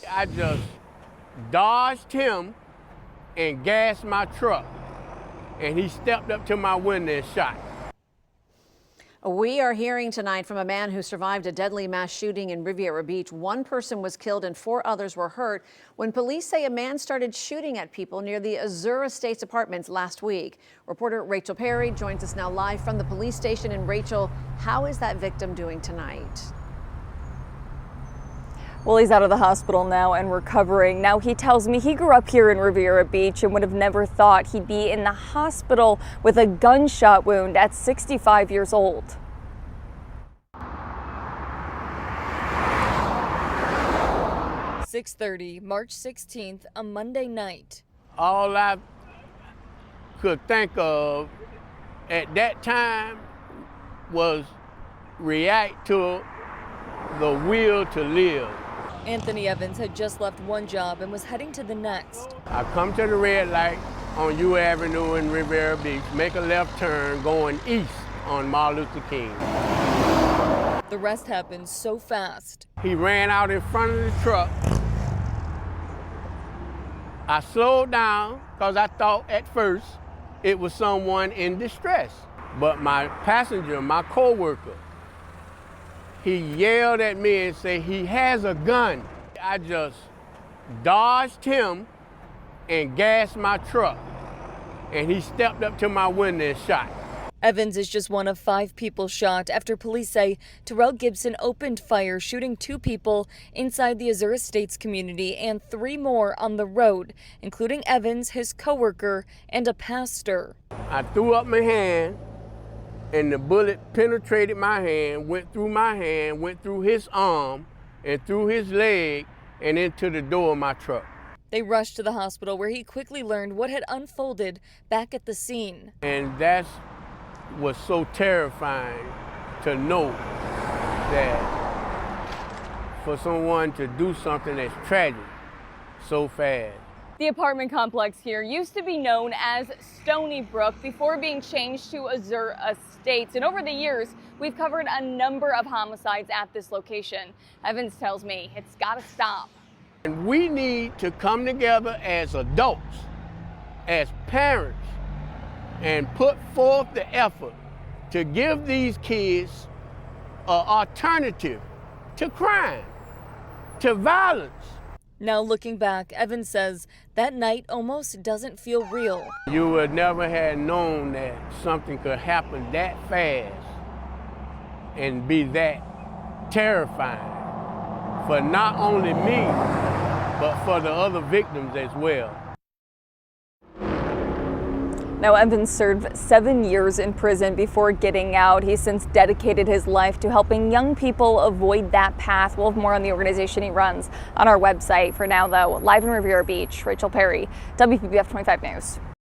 I just dodged him and gassed my truck, and he stepped up to my window and shot. We are hearing tonight from a man who survived a deadly mass shooting in Riviera Beach. One person was killed and 4 others were hurt when police say a man started shooting at people near the Azure Estates apartments last week. Reporter Rachel Perry joins us now live from the police station. And Rachel, how is that victim doing tonight? Well, he's out of the hospital now and recovering. Now, he tells me he grew up here in Riviera Beach and would have never thought he'd be in the hospital with a gunshot wound at 65 years old. "6:30, March 16th, a Monday night. All I could think of at that time was react to the will to live. Anthony Evans had just left one job and was heading to the next. I come to the red light on U Avenue in Riviera Beach, make a left turn going east on Martin Luther King. The rest happened so fast. He ran out in front of the truck. I slowed down because I thought at first it was someone in distress. But my passenger, my co-worker, he yelled at me and said, "He has a gun." I just dodged him and gassed my truck, and he stepped up to my window and shot. Evans is just one of 5 people shot after police say Terrell Gibson opened fire, shooting 2 people inside the Azure Estates community and 3 more on the road, including Evans, his coworker, and a pastor. I threw up my hand, and the bullet penetrated my hand, went through his arm, and through his leg, and into the door of my truck. They rushed to the hospital where he quickly learned what had unfolded back at the scene. And that was so terrifying to know that for someone to do something that's tragic so fast. The apartment complex here used to be known as Stony Brook before being changed to Azure Estates. And over the years, we've covered a number of homicides at this location. Evans tells me it's got to stop. And we need to come together as adults, as parents, and put forth the effort to give these kids an alternative to crime, to violence. Now looking back, Evans says that night almost doesn't feel real. You would never have known that something could happen that fast and be that terrifying for not only me, but for the other victims as well. Now, Evans served 7 years in prison before getting out. He's since dedicated his life to helping young people avoid that path. We'll have more on the organization he runs on our website. For now, though, live in Riviera Beach, Rachel Perry, WPBF 25 News.